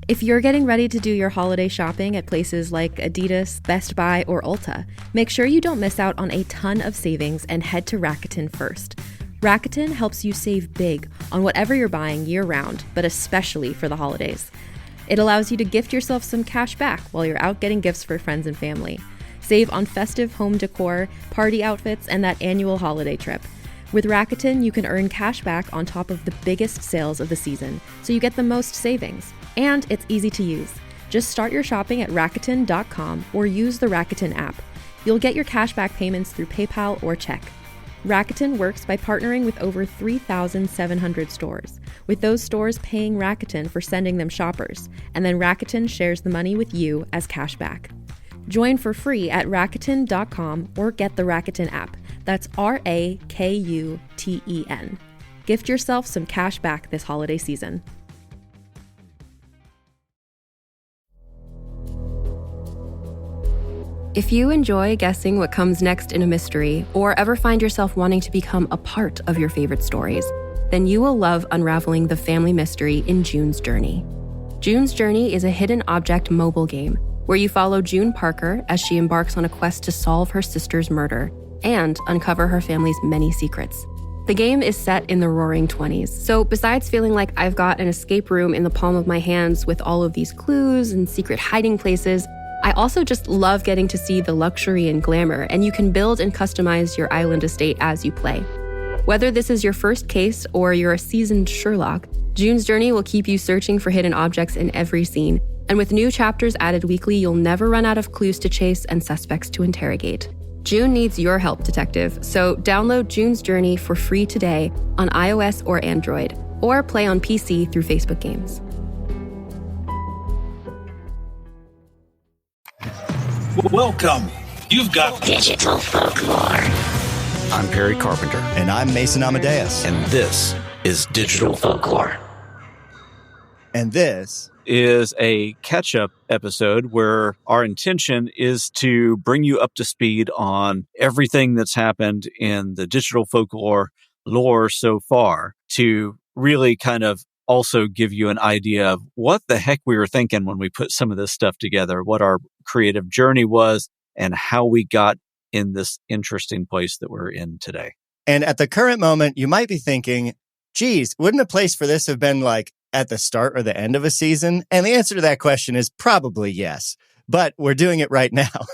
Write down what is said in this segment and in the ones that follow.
If you're getting ready to do your holiday shopping at places like Adidas, Best Buy, or Ulta, make sure you don't miss out on a ton of savings and head to Rakuten first. Rakuten helps you save big on whatever you're buying year-round, but especially for the holidays. It allows you to gift yourself some cash back while you're out getting gifts for friends and family. Save on festive home decor, party outfits, and that annual holiday trip. With Rakuten, you can earn cash back on top of the biggest sales of the season, so you get the most savings. And it's easy to use. Just start your shopping at Rakuten.com or use the Rakuten app. You'll get your cashback payments through PayPal or check. Rakuten works by partnering with over 3,700 stores, with those stores paying Rakuten for sending them shoppers, and then Rakuten shares the money with you as cashback. Join for free at Rakuten.com or get the Rakuten app. That's Rakuten. Gift yourself some cash back this holiday season. If you enjoy guessing what comes next in a mystery, or ever find yourself wanting to become a part of your favorite stories, then you will love unraveling the family mystery in June's Journey. June's Journey is a hidden object mobile game where you follow June Parker as she embarks on a quest to solve her sister's murder and uncover her family's many secrets. The game is set in the Roaring 20s, so besides feeling like I've got an escape room in the palm of my hands with all of these clues and secret hiding places, I also just love getting to see the luxury and glamour, and you can build and customize your island estate as you play. Whether this is your first case or you're a seasoned Sherlock, June's Journey will keep you searching for hidden objects in every scene, and with new chapters added weekly, you'll never run out of clues to chase and suspects to interrogate. June needs your help, detective, so download June's Journey for free today on iOS or Android, or play on PC through Facebook Games. Welcome. You've got Digital Folklore. I'm Perry Carpenter. And I'm Mason Amadeus. And this is Digital Folklore. And this is a catch-up episode where our intention is to bring you up to speed on everything that's happened in the Digital Folklore lore so far, to really kind of also give you an idea of what the heck we were thinking when we put some of this stuff together, what our creative journey was, and how we got in this interesting place that we're in today. And at the current moment, you might be thinking, geez, wouldn't a place for this have been like at the start or the end of a season? And the answer to that question is probably yes, but we're doing it right now.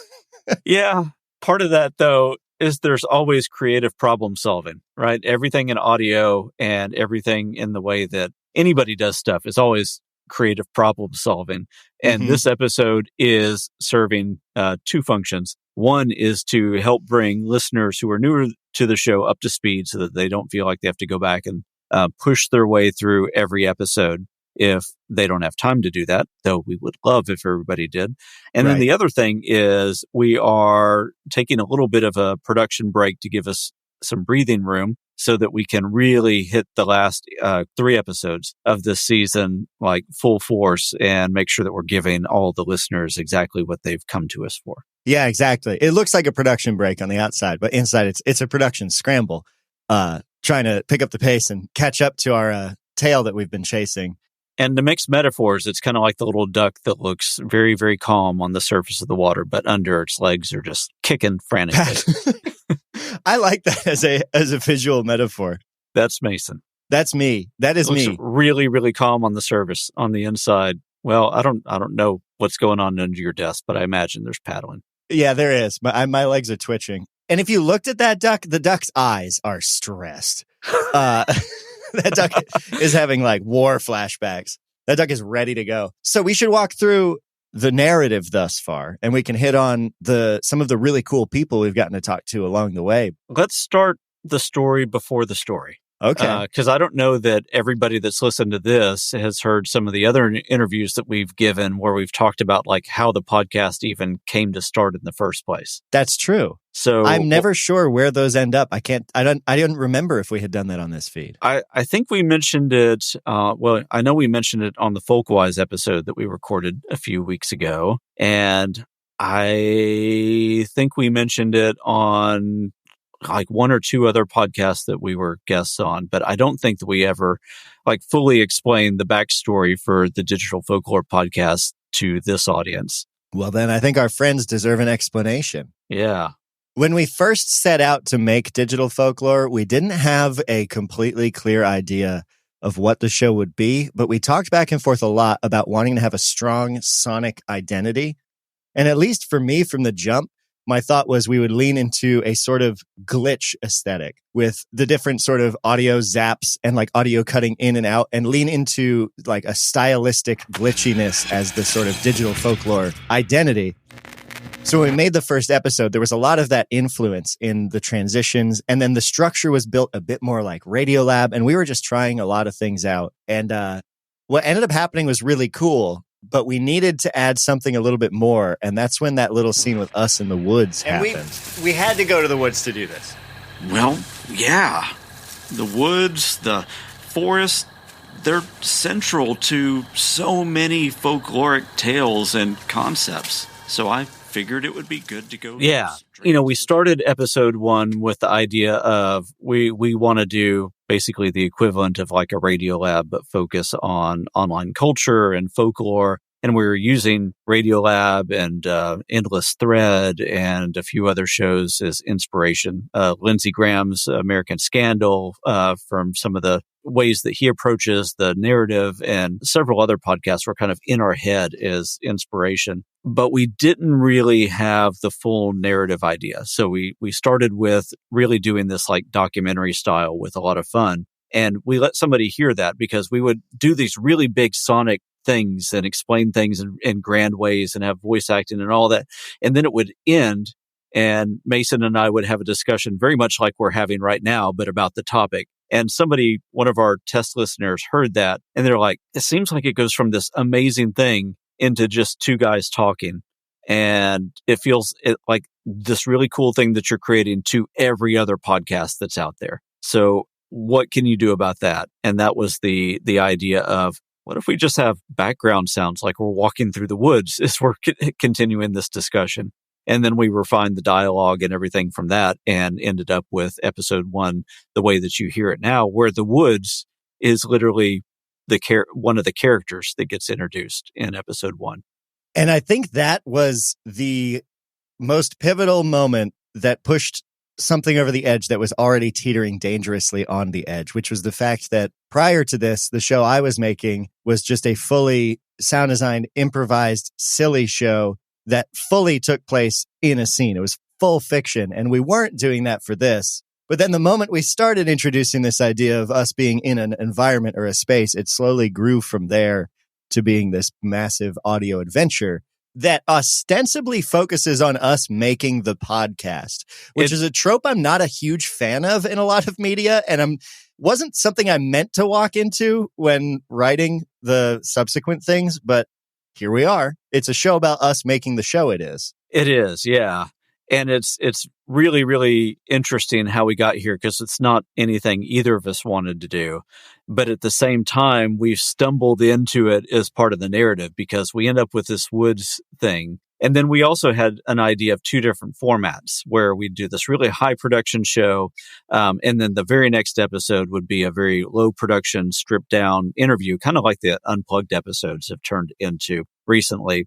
Yeah. Part of that, though, is there's always creative problem solving, right? Everything in audio and everything in the way that anybody does stuff is always creative problem solving. And this episode is serving two functions. One is to help bring listeners who are newer to the show up to speed so that they don't feel like they have to go back and push their way through every episode if they don't have time to do that, though we would love if everybody did. And then the other thing is we are taking a little bit of a production break to give us some breathing room so that we can really hit the last 3 episodes of this season like full force and make sure that we're giving all the listeners exactly what they've come to us for. Yeah, exactly. It looks like a production break on the outside, but inside it's a production scramble, trying to pick up the pace and catch up to our tail that we've been chasing. And to mix metaphors, it's kind of like the little duck that looks very, very calm on the surface of the water, but under its legs are just kicking frantically. I like that as a visual metaphor. That's Mason. That's me. That is me. Really, really calm on the surface. On the inside, well, I don't know what's going on under your desk, but I imagine there's paddling. Yeah, there is. My legs are twitching. And if you looked at that duck, the duck's eyes are stressed. That duck is having like war flashbacks. That duck is ready to go. So we should walk through the narrative thus far, and we can hit on some of the really cool people we've gotten to talk to along the way. Let's start the story before the story. Okay. Because I don't know that everybody that's listened to this has heard some of the other interviews that we've given where we've talked about like how the podcast even came to start in the first place. That's true. So I'm never sure where those end up. I didn't remember if we had done that on this feed. I think we mentioned it. I know we mentioned it on the Folkwise episode that we recorded a few weeks ago. And I think we mentioned it on like one or two other podcasts that we were guests on, but I don't think that we ever like fully explained the backstory for the Digital Folklore podcast to this audience. Well, then I think our friends deserve an explanation. Yeah. When we first set out to make Digital Folklore, we didn't have a completely clear idea of what the show would be, but we talked back and forth a lot about wanting to have a strong sonic identity. And at least for me from the jump, my thought was we would lean into a sort of glitch aesthetic with the different sort of audio zaps and like audio cutting in and out, and lean into like a stylistic glitchiness as the sort of Digital Folklore identity. So when we made the first episode, there was a lot of that influence in the transitions. And then the structure was built a bit more like Radiolab. And we were just trying a lot of things out. And what ended up happening was really cool. But we needed to add something a little bit more. And that's when that little scene with us in the woods happened. We had to go to the woods to do this. Well, yeah. The woods, the forest, they're central to so many folkloric tales and concepts. So I figured it would be good to go. Yeah. We started episode 1 with the idea of we want to do basically the equivalent of like a Radiolab, but focus on online culture and folklore. And we were using Radiolab and Endless Thread and a few other shows as inspiration. Lindsey Graham's American Scandal from some of the ways that he approaches the narrative, and several other podcasts were kind of in our head as inspiration. But we didn't really have the full narrative idea. So we started with really doing this like documentary style with a lot of fun. And we let somebody hear that because we would do these really big sonic things and explain things in grand ways and have voice acting and all that. And then it would end, and Mason and I would have a discussion very much like we're having right now, but about the topic. And one of our test listeners heard that, and they're like, it seems like it goes from this amazing thing into just two guys talking. And it feels like this really cool thing that you're creating to every other podcast that's out there. So what can you do about that? And that was the idea of, what if we just have background sounds like we're walking through the woods as we're continuing this discussion? And then we refined the dialogue and everything from that, and ended up with episode 1, the way that you hear it now, where the woods is literally one of the characters that gets introduced in episode 1. And I think that was the most pivotal moment that pushed something over the edge that was already teetering dangerously on the edge, which was the fact that prior to this, the show I was making was just a fully sound designed, improvised, silly show that fully took place in a scene. It was full fiction, and we weren't doing that for this. But then the moment we started introducing this idea of us being in an environment or a space, it slowly grew from there to being this massive audio adventure that ostensibly focuses on us making the podcast, which is a trope I'm not a huge fan of in a lot of media. And wasn't something I meant to walk into when writing the subsequent things, but here we are. It's a show about us making the show. It is, yeah. And it's really, really interesting how we got here, because it's not anything either of us wanted to do. But at the same time, we've stumbled into it as part of the narrative, because we end up with this woods thing. And then we also had an idea of 2 different formats where we'd do this really high production show. And then the very next episode would be a very low production, stripped down interview, kind of like the Unplugged episodes have turned into recently.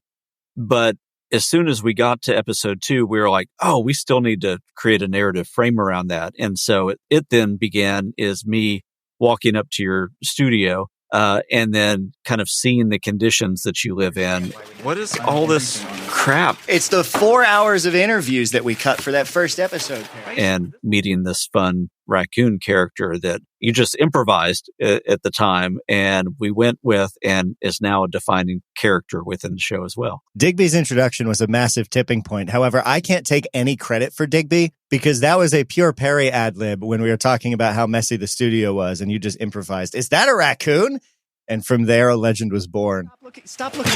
But as soon as we got to episode 2, we were like, oh, we still need to create a narrative frame around that. And so it then began as me walking up to your studio and then kind of seeing the conditions that you live in. What is all this crap? It's the 4 hours of interviews that we cut for that first episode. And meeting this fun raccoon character that you just improvised at the time, and we went with, and is now a defining character within the show as well. Digby's introduction was a massive tipping point. However, I can't take any credit for Digby, because that was a pure Perry ad-lib when we were talking about how messy the studio was, and you just improvised, "Is that a raccoon?" And from there, a legend was born. Stop looking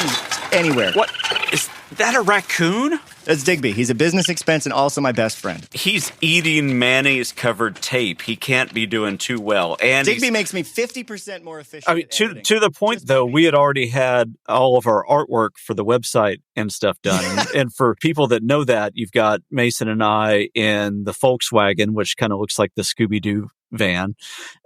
anywhere. What? Is that a raccoon? That's Digby. He's a business expense and also my best friend. He's eating mayonnaise-covered tape. He can't be doing too well. And Digby makes me 50% more efficient. I mean, to the point, though, we had already had all of our artwork for the website and stuff done. And for people that know that, you've got Mason and I in the Volkswagen, which kind of looks like the Scooby-Doo van.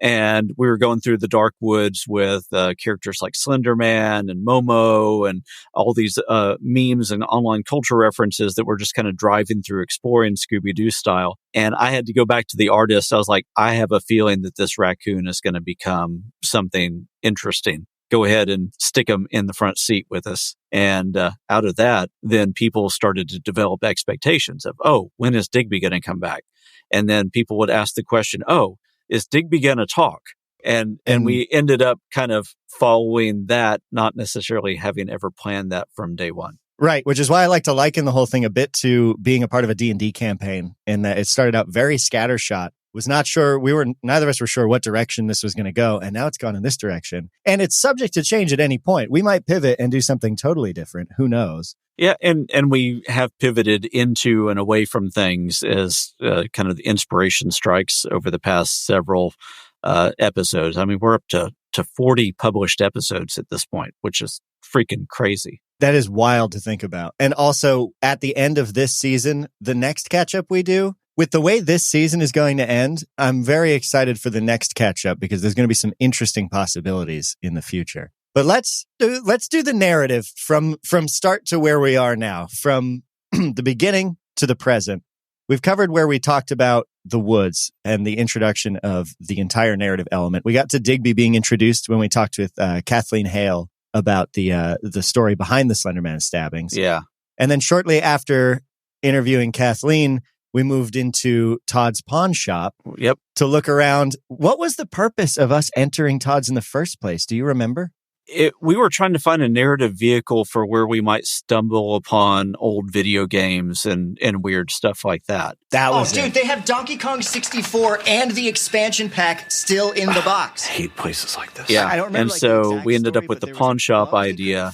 And we were going through the dark woods with characters like Slender Man and Momo and all these memes and online culture references that were just kind of driving through, exploring Scooby-Doo style. And I had to go back to the artist. I was like, I have a feeling that this raccoon is going to become something interesting. Go ahead and stick him in the front seat with us. And out of that, then people started to develop expectations of, oh, when is Digby going to come back? And then people would ask the question, oh, is Digby going to talk? And we ended up kind of following that, not necessarily having ever planned that from day one. Right, which is why I like to liken the whole thing a bit to being a part of a D&D campaign, in that it started out very scattershot. Was not sure, neither of us were sure what direction this was going to go, and now it's gone in this direction. And it's subject to change at any point. We might pivot and do something totally different. Who knows? Yeah, and we have pivoted into and away from things as kind of the inspiration strikes over the past several episodes. I mean, we're up to 40 published episodes at this point, which is freaking crazy. That is wild to think about. And also, at the end of this season, the next catch-up we do, with the way this season is going to end, I'm very excited for the next catch-up because there's going to be some interesting possibilities in the future. But let's do the narrative from start to where we are now, from the beginning to the present. We've covered where we talked about the woods and the introduction of the entire narrative element. We got to Digby being introduced when we talked with Kathleen Hale about the story behind the Slender Man stabbings. Yeah. And then shortly after interviewing Kathleen, we moved into Todd's pawn shop. Yep. To look around. What was the purpose of us entering Todd's in the first place? Do you remember? We were trying to find a narrative vehicle for where we might stumble upon old video games and weird stuff like that. Dude, they have Donkey Kong 64 and the expansion pack still in the box. I hate places like this. Yeah, I don't remember, and so we ended up with the pawn shop idea,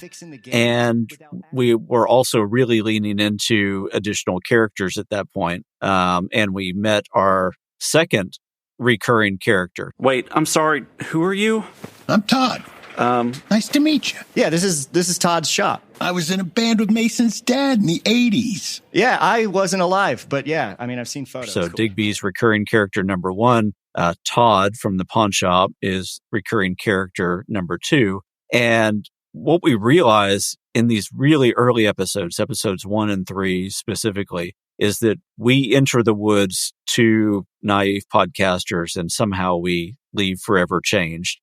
and we were also really leaning into additional characters at that point. And we met our second recurring character. Wait, I'm sorry. Who are you? I'm Todd. Nice to meet you. Yeah, this is Todd's shop. I was in a band with Mason's dad in the 80s. Yeah, I wasn't alive, but yeah, I mean, I've seen photos. So Digby's recurring character number 1, Todd from the pawn shop, is recurring character number 2. And what we realize in these really early episodes 1 and 3 specifically, is that we enter the woods to naive podcasters and somehow we leave forever changed.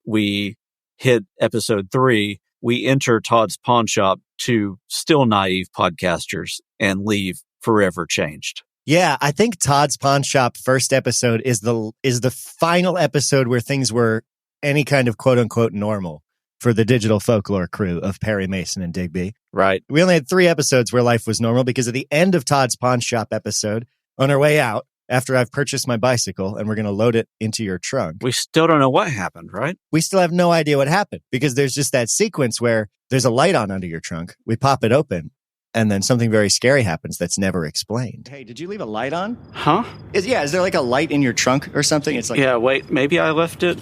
We hit episode 3, we enter Todd's pawn shop to still naive podcasters and leave forever changed. Yeah, I think Todd's pawn shop first episode is the final episode where things were any kind of quote unquote normal for the Digital Folklore crew of Perry, Mason, and Digby. Right. We only had 3 episodes where life was normal because at the end of Todd's pawn shop episode, on our way out, after I've purchased my bicycle and we're going to load it into your trunk. We still don't know what happened, right? We still have no idea what happened because there's just that sequence where there's a light on under your trunk. We pop it open and then something very scary happens that's never explained. Hey, did you leave a light on? Huh? Is there like a light in your trunk or something? It's like, yeah, wait, maybe I left it.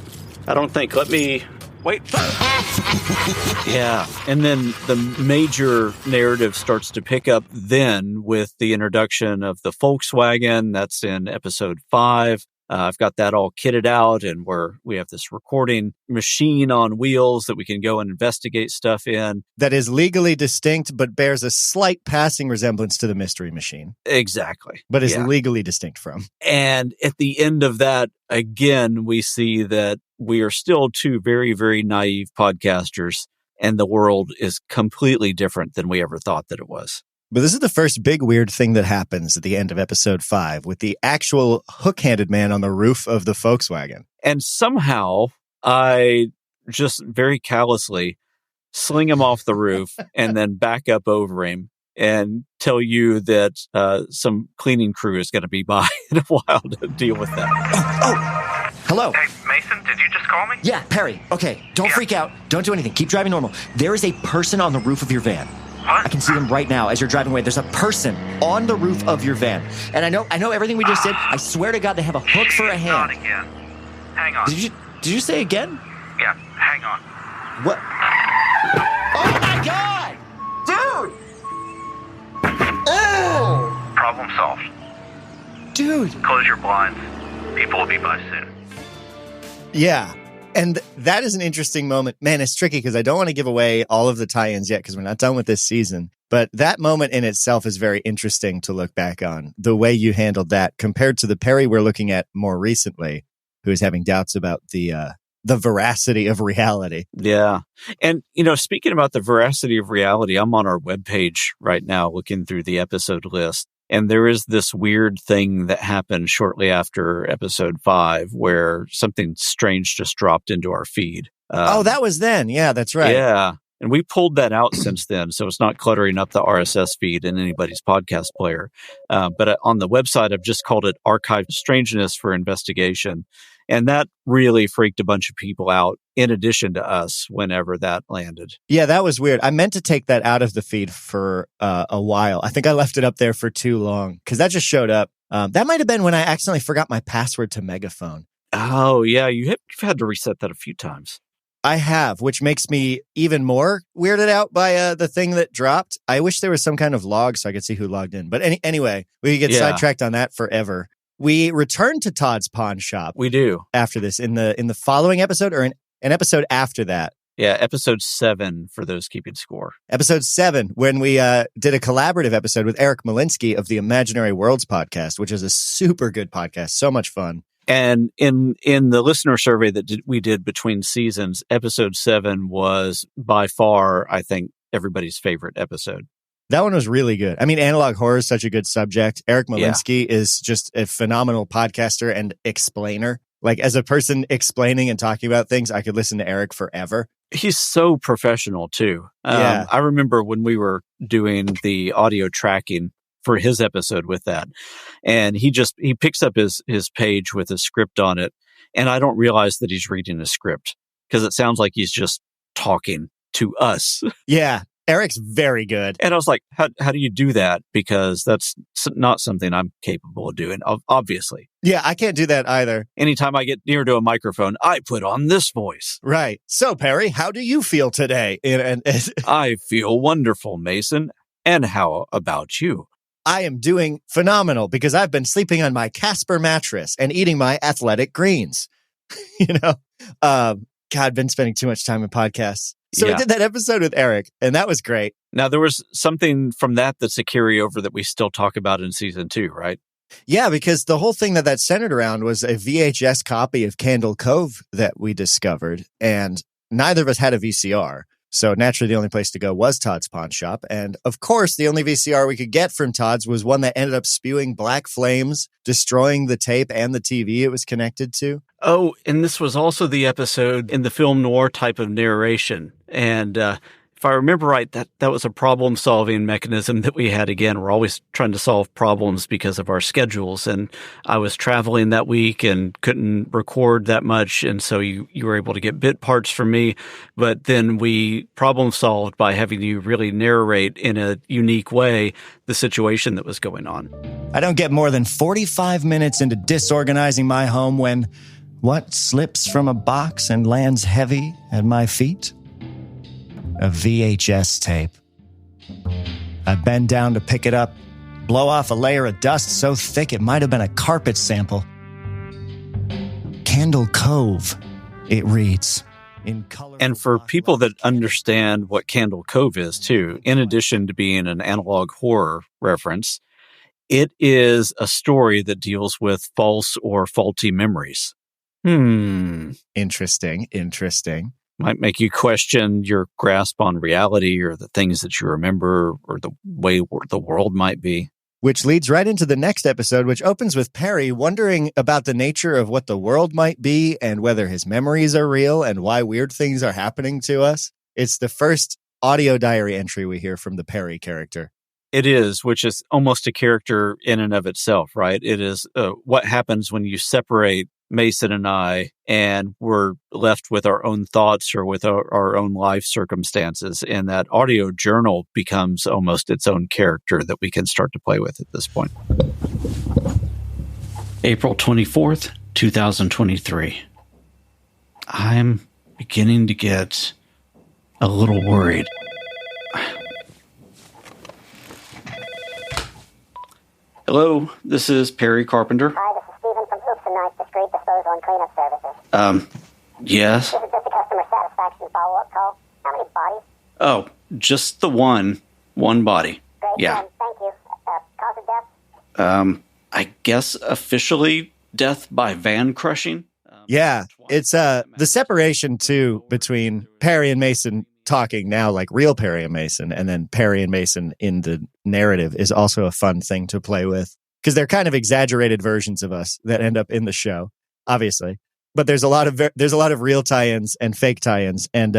I don't think. Let me wait. Yeah. And then the major narrative starts to pick up then with the introduction of the Volkswagen. That's in episode 5. I've got that all kitted out, and we have this recording machine on wheels that we can go and investigate stuff in. That is legally distinct, but bears a slight passing resemblance to the Mystery Machine. Exactly. But is legally distinct from. And at the end of that, again, we see that we are still 2 very, very naive podcasters, and the world is completely different than we ever thought that it was. But this is the first big weird thing that happens at the end of episode 5 with the actual hook-handed man on the roof of the Volkswagen. And somehow I just very callously sling him off the roof and then back up over him and tell you that some cleaning crew is going to be by in a while to deal with that. Oh, hello. Hey, Mason, did you just call me? Yeah, Perry. Okay, don't freak out. Don't do anything. Keep driving normal. There is a person on the roof of your van. I can see them right now as you're driving away. There's a person on the roof of your van. And I know everything we just did. I swear to God, they have a hook for a hand. Not again. Hang on. Did you say again? Yeah, hang on. What? Oh my God! Dude! Oh! Problem solved. Dude! Close your blinds. People will be by soon. Yeah. And that is an interesting moment. Man, it's tricky because I don't want to give away all of the tie-ins yet because we're not done with this season. But that moment in itself is very interesting to look back on. The way you handled that compared to the Perry we're looking at more recently, who is having doubts about the veracity of reality. Yeah. And, speaking about the veracity of reality, I'm on our webpage right now looking through the episode list. And there is this weird thing that happened shortly after episode 5 where something strange just dropped into our feed. That was then. Yeah, that's right. Yeah. And we pulled that out since then. So it's not cluttering up the RSS feed in anybody's podcast player. But on the website, I've just called it Archived Strangeness for Investigation. And that really freaked a bunch of people out in addition to us whenever that landed. Yeah, that was weird. I meant to take that out of the feed for a while. I think I left it up there for too long because that just showed up. That might have been when I accidentally forgot my password to Megaphone. Oh, yeah. You've had to reset that a few times. I have, which makes me even more weirded out by the thing that dropped. I wish there was some kind of log so I could see who logged in. But anyway, we could get sidetracked on that forever. We return to Todd's pawn shop. We do. After this, in the following episode or an episode after that. Yeah, episode 7 for those keeping score. Episode 7, when we did a collaborative episode with Eric Malinsky of the Imaginary Worlds podcast, which is a super good podcast. So much fun. And in the listener survey that we did between seasons, episode 7 was by far, I think, everybody's favorite episode. That one was really good. I mean, analog horror is such a good subject. Eric Malinsky is just a phenomenal podcaster and explainer. Like, as a person explaining and talking about things, I could listen to Eric forever. He's so professional, too. Yeah. I remember when we were doing the audio tracking for his episode with that. And he picks up his page with a script on it. And I don't realize that he's reading a script because it sounds like he's just talking to us. Yeah. Eric's very good. And I was like, how do you do that? Because that's not something I'm capable of doing, obviously. Yeah, I can't do that either. Anytime I get near to a microphone, I put on this voice. Right. So, Perry, how do you feel today? I feel wonderful, Mason. And how about you? I am doing phenomenal because I've been sleeping on my Casper mattress and eating my athletic greens. God, I've been spending too much time in podcasts. So we did that episode with Eric, and that was great. Now, there was something from that's a carryover that we still talk about in season 2, right? Yeah, because the whole thing that centered around was a VHS copy of Candle Cove that we discovered, and neither of us had a VCR. So naturally, the only place to go was Todd's pawn shop. And of course, the only VCR we could get from Todd's was one that ended up spewing black flames, destroying the tape and the TV it was connected to. Oh, and this was also the episode in the film noir type of narration. And if I remember right, that was a problem-solving mechanism that we had. Again, we're always trying to solve problems because of our schedules. And I was traveling that week and couldn't record that much. And so you were able to get bit parts from me. But then we problem-solved by having you really narrate in a unique way the situation that was going on. I don't get more than 45 minutes into disorganizing my home when what slips from a box and lands heavy at my feet? A VHS tape. I bend down to pick it up, blow off a layer of dust so thick it might have been a carpet sample. Candle Cove, it reads. In color. And for people that understand what Candle Cove is, too, in addition to being an analog horror reference, it is a story that deals with false or faulty memories. Interesting. Might make you question your grasp on reality or the things that you remember or the way the world might be. Which leads right into the next episode, which opens with Perry wondering about the nature of what the world might be and whether his memories are real and why weird things are happening to us. It's the first audio diary entry we hear from the Perry character. It is, which is almost a character in and of itself, right? It is what happens when you separate Mason and I, and we're left with our own thoughts or with our own life circumstances. And that audio journal becomes almost its own character that we can start to play with at this point. April 24th, 2023. I'm beginning to get a little worried. Hello, this is Perry Carpenter. Hi, this is Stephen from Oops and Nice Discreet Disposal and Cleanup Services. Yes? This is just a customer satisfaction follow-up call. How many bodies? Oh, just the one body. Great, Yeah. thank you. Cause of death? I guess officially death by van crushing? Yeah, it's the separation too between Perry and Mason talking now like real Perry and Mason, and then Perry and Mason in the narrative is also a fun thing to play with, because they're kind of exaggerated versions of us that end up in the show, obviously. But there's a lot of real tie-ins and fake tie-ins, and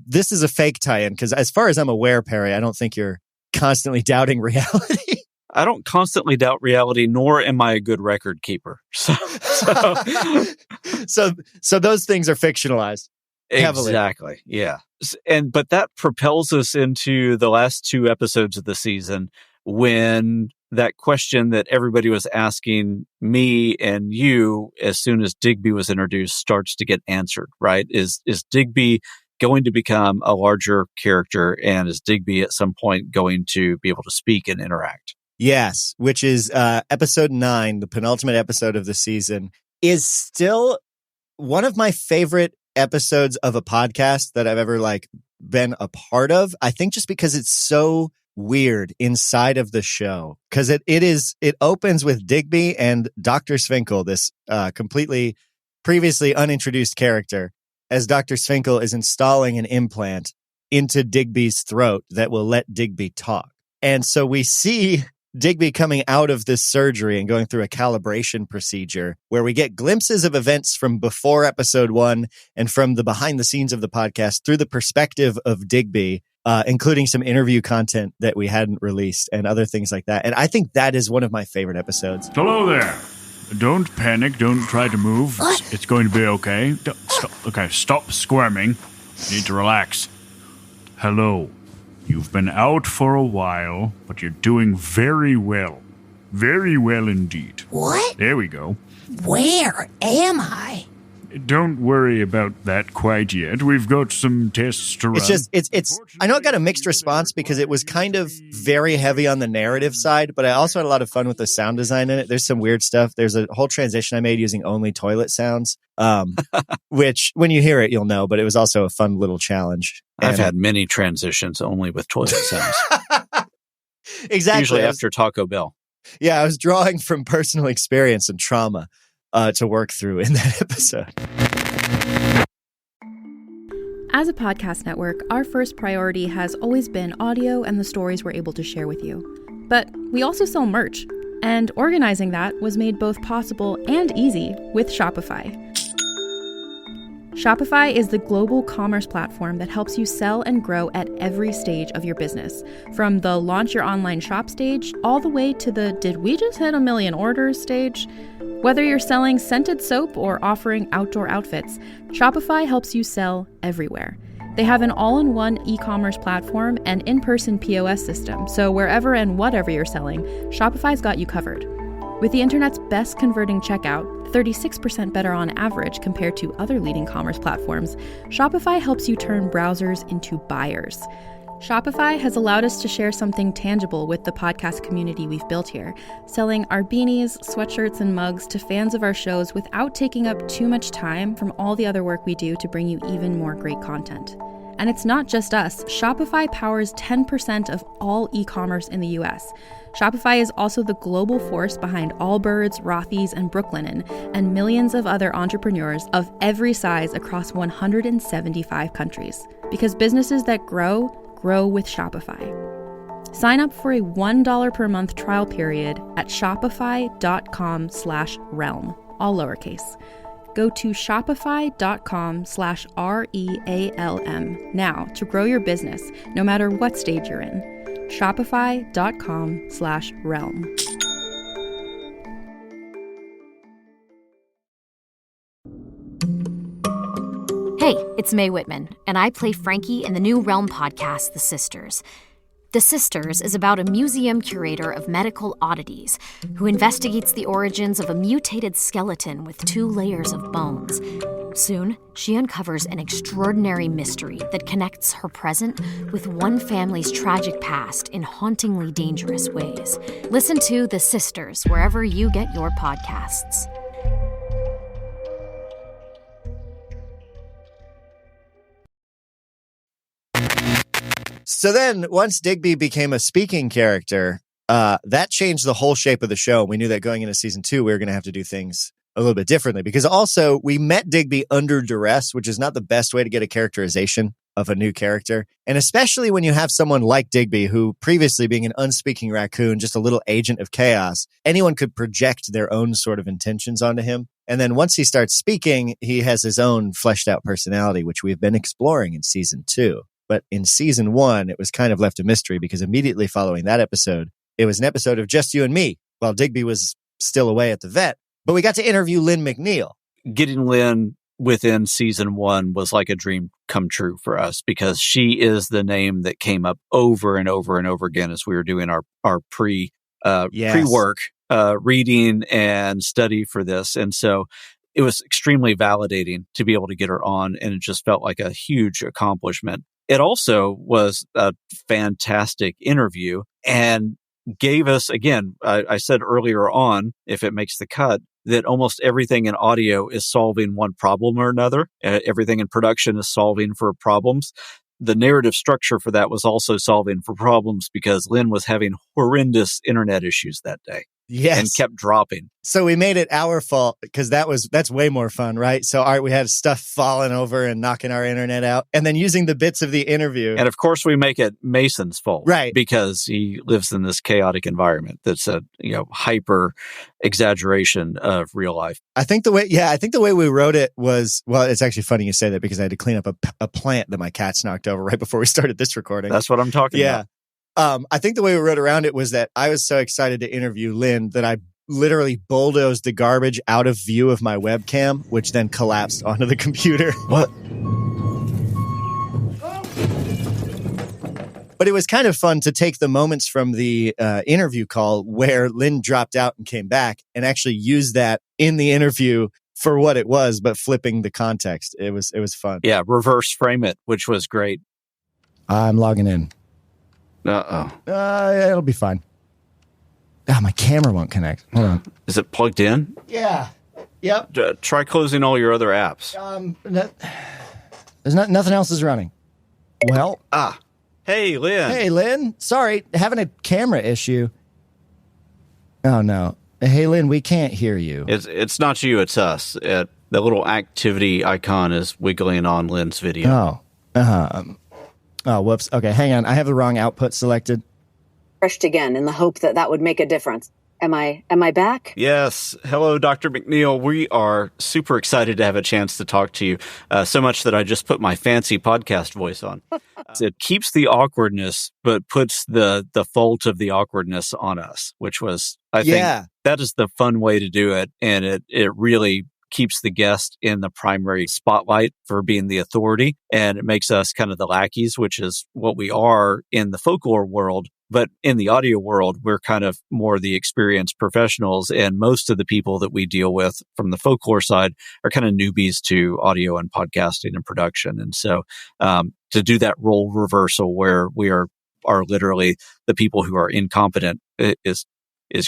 this is a fake tie-in because as far as I'm aware, Perry, I don't think you're constantly doubting reality. I don't constantly doubt reality, nor am I a good record keeper. So those things are fictionalized. Heavily. Exactly. Yeah. But that propels us into the last 2 episodes of the season, when that question that everybody was asking me and you as soon as Digby was introduced starts to get answered, right? Is Digby going to become a larger character, and is Digby at some point going to be able to speak and interact? Yes, which is episode 9, the penultimate episode of the season, is still one of my favorite episodes of a podcast that I've ever been a part of. I think just because it's so weird inside of the show, because it opens with Digby and Dr. Svinkle, this completely previously unintroduced character, as Dr. Svinkle is installing an implant into Digby's throat that will let Digby talk. And so we see Digby coming out of this surgery and going through a calibration procedure where we get glimpses of events from before episode 1 and from the behind the scenes of the podcast through the perspective of Digby, including some interview content that we hadn't released and other things like that. And I think that is one of my favorite episodes. Hello there. Don't panic. Don't try to move. It's going to be okay. Stop squirming. You need to relax. Hello. You've been out for a while, but you're doing very well. Very well indeed. What? There we go. Where am I? Don't worry about that quite yet. We've got some tests to run. It's I know it got a mixed response because it was kind of very heavy on the narrative side, but I also had a lot of fun with the sound design in it. There's some weird stuff. There's a whole transition I made using only toilet sounds, which when you hear it, you'll know, but it was also a fun little challenge. I've had many transitions only with toilet sounds. Exactly. Usually after Taco Bell. Yeah, I was drawing from personal experience and trauma to work through in that episode. As a podcast network, our first priority has always been audio and the stories we're able to share with you. But we also sell merch, and organizing that was made both possible and easy with Shopify. Shopify is the global commerce platform that helps you sell and grow at every stage of your business, from the launch your online shop stage all the way to the did we just hit 1 million orders stage. Whether you're selling scented soap or offering outdoor outfits, Shopify helps you sell everywhere. They have an all-in-one e-commerce platform and in-person POS system, so wherever and whatever you're selling, Shopify's got you covered. With the internet's best converting checkout, 36% better on average compared to other leading commerce platforms, Shopify helps you turn browsers into buyers. Shopify has allowed us to share something tangible with the podcast community we've built here, selling our beanies, sweatshirts, and mugs to fans of our shows without taking up too much time from all the other work we do to bring you even more great content. And it's not just us. Shopify powers 10% of all e-commerce in the US. Shopify is also the global force behind Allbirds, Rothy's, and Brooklinen, and millions of other entrepreneurs of every size across 175 countries. Because businesses that grow with Shopify. Sign up for a $1 per month trial period at shopify.com/realm, all lowercase. Go to shopify.com/REALM now to grow your business, no matter what stage you're in. Shopify.com/realm. Hey, it's Mae Whitman, and I play Frankie in the new Realm podcast, The Sisters. The Sisters is about a museum curator of medical oddities who investigates the origins of a mutated skeleton with 2 layers of bones. Soon, she uncovers an extraordinary mystery that connects her present with one family's tragic past in hauntingly dangerous ways. Listen to The Sisters wherever you get your podcasts. So then, once Digby became a speaking character, that changed the whole shape of the show. We knew that going into season 2, we were going to have to do things a little bit differently because also we met Digby under duress, which is not the best way to get a characterization of a new character. And especially when you have someone like Digby, who previously being an unspeaking raccoon, just a little agent of chaos, anyone could project their own sort of intentions onto him. And then once he starts speaking, he has his own fleshed out personality, which we've been exploring in season 2. But in season 1, it was kind of left a mystery because immediately following that episode, it was an episode of Just You and Me while Digby was still away at the vet. But we got to interview Lynn McNeil. Getting Lynn within season 1 was like a dream come true for us because she is the name that came up over and over and over again as we were doing our pre-work reading and study for this. And so it was extremely validating to be able to get her on, and it just felt like a huge accomplishment. It also was a fantastic interview and gave us, again, I said earlier on, if it makes the cut, that almost everything in audio is solving one problem or another. Everything in production is solving for problems. The narrative structure for that was also solving for problems because Lynn was having horrendous internet issues that day. Yes. And kept dropping. So we made it our fault because that's way more fun, right? So we had stuff falling over and knocking our internet out and then using the bits of the interview. And of course we make it Mason's fault. Right. Because he lives in this chaotic environment that's a, hyper exaggeration of real life. I think the way we wrote it was, well, it's actually funny you say that because I had to clean up a plant that my cats knocked over right before we started this recording. That's what I'm talking about. I think the way we wrote around it was that I was so excited to interview Lynn that I literally bulldozed the garbage out of view of my webcam, which then collapsed onto the computer. What? But it was kind of fun to take the moments from the interview call where Lynn dropped out and came back and actually use that in the interview for what it was, but flipping the context. It was fun. Yeah, reverse frame it, which was great. I'm logging in. It'll be fine. My camera won't connect. Hold on. Is it plugged in? Yeah. Yep. Try closing all your other apps. There's nothing else is running. Well. Hey, Lynn. Hey, Lynn. Sorry, having a camera issue. Oh, no. Hey, Lynn, we can't hear you. It's not you, it's us. The little activity icon is wiggling on Lynn's video. Oh, whoops. Okay, hang on. I have the wrong output selected. Refreshed again in the hope that would make a difference. Am I back? Yes. Hello, Dr. McNeil. We are super excited to have a chance to talk to you. So much that I just put my fancy podcast voice on. It keeps the awkwardness, but puts the fault of the awkwardness on us, which was, I think, that is the fun way to do it. And it really keeps the guest in the primary spotlight for being the authority. And it makes us kind of the lackeys, which is what we are in the folklore world. But in the audio world, we're kind of more the experienced professionals. And most of the people that we deal with from the folklore side are kind of newbies to audio and podcasting and production. And so to do that role reversal where we are literally the people who are incompetent is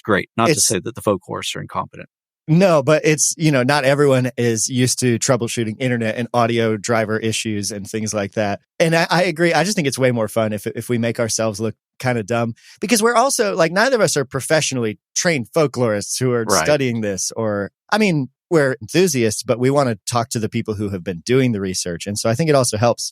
great. Not to say that the folklorists are incompetent. No, but it's, not everyone is used to troubleshooting internet and audio driver issues and things like that. And I agree. I just think it's way more fun if we make ourselves look kind of dumb because we're also neither of us are professionally trained folklorists who are studying this we're enthusiasts, but we want to talk to the people who have been doing the research. And so I think it also helps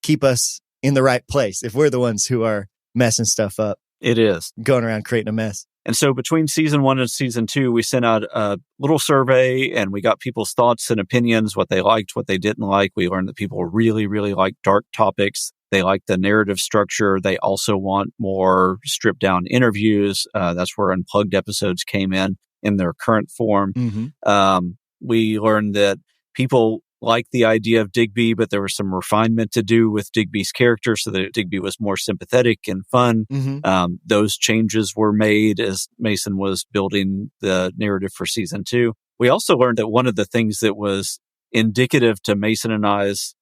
keep us in the right place if we're the ones who are messing stuff up. It is. Going around creating a mess. And so between season 1 and season 2, we sent out a little survey and we got people's thoughts and opinions, what they liked, what they didn't like. We learned that people really, really like dark topics. They like the narrative structure. They also want more stripped down interviews. That's where unplugged episodes came in their current form. Mm-hmm. We learned that people liked the idea of Digby, but there was some refinement to do with Digby's character so that Digby was more sympathetic and fun. Those changes were made as Mason was building the narrative for season 2. We also learned that one of the things that was indicative to Mason and I's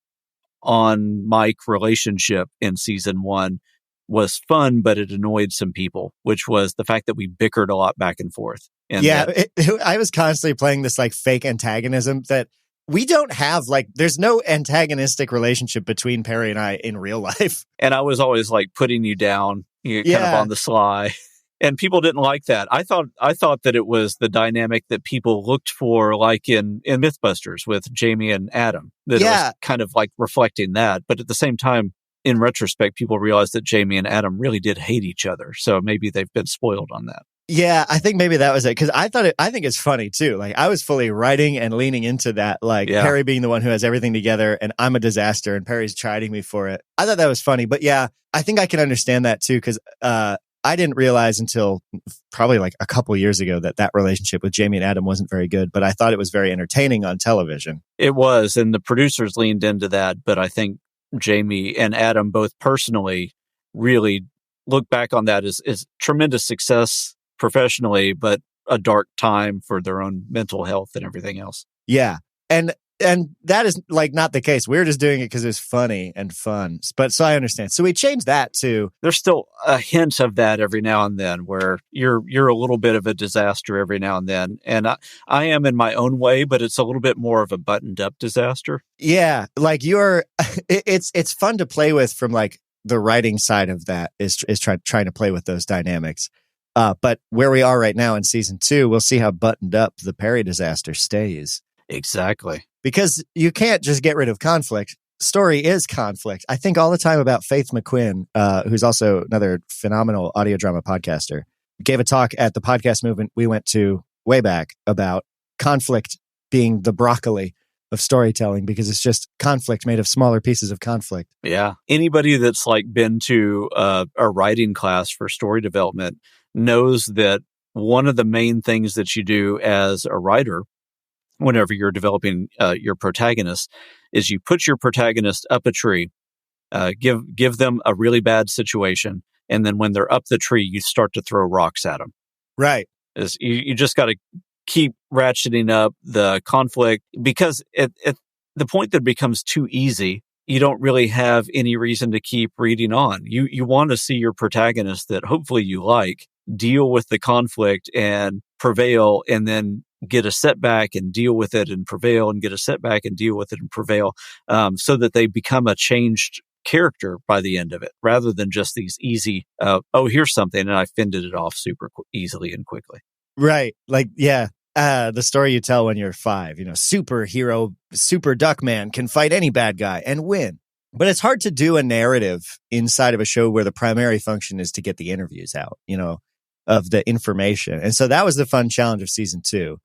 on-mic relationship in season 1 was fun, but it annoyed some people, which was the fact that we bickered a lot back and forth. And I was constantly playing this like fake antagonism that we don't have. Like, there's no antagonistic relationship between Perry and I in real life. And I was always like putting you down, kind of on the sly. And people didn't like that. I thought that it was the dynamic that people looked for, like in Mythbusters with Jamie and Adam, that it was kind of like reflecting that. But at the same time, in retrospect, people realized that Jamie and Adam really did hate each other. So maybe they've been spoiled on that. Yeah, I think maybe that was it. Because I think it's funny too. Like, I was fully writing and leaning into that, like Perry being the one who has everything together and I'm a disaster and Perry's chiding me for it. I thought that was funny. But yeah, I think I can understand that too. Because I didn't realize until probably like a couple years ago that relationship with Jamie and Adam wasn't very good. But I thought it was very entertaining on television. It was. And the producers leaned into that. But I think Jamie and Adam both personally really look back on that as tremendous success professionally, but a dark time for their own mental health and everything else. Yeah. And that is like not the case. We're just doing it because it's funny and fun. But so I understand. So we changed that to... There's still a hint of that every now and then where you're a little bit of a disaster every now and then. And I am in my own way, but it's a little bit more of a buttoned up disaster. Yeah. Like it's fun to play with from like the writing side of that is trying to play with those dynamics. But where we are right now in season 2, we'll see how buttoned up the Perry disaster stays. Exactly. Because you can't just get rid of conflict. Story is conflict. I think all the time about Faith McQuinn, who's also another phenomenal audio drama podcaster, gave a talk at the podcast movement we went to way back about conflict being the broccoli of storytelling, because it's just conflict made of smaller pieces of conflict. Yeah. Anybody that's like been to a writing class for story development knows that one of the main things that you do as a writer whenever you're developing your protagonist is you put your protagonist up a tree, give them a really bad situation, and then when they're up the tree, you start to throw rocks at them. Right. You just got to keep ratcheting up the conflict, because at the point that it becomes too easy, you don't really have any reason to keep reading on. You want to see your protagonist that hopefully you like deal with the conflict and prevail, and then get a setback and deal with it and prevail, and get a setback and deal with it and prevail, so that they become a changed character by the end of it, rather than just these easy, here's something and I fended it off super easily and quickly. Right. Like, yeah. The story you tell when you're 5, superhero, super duck man can fight any bad guy and win. But it's hard to do a narrative inside of a show where the primary function is to get the interviews out, of the information. And so that was the fun challenge of season 2.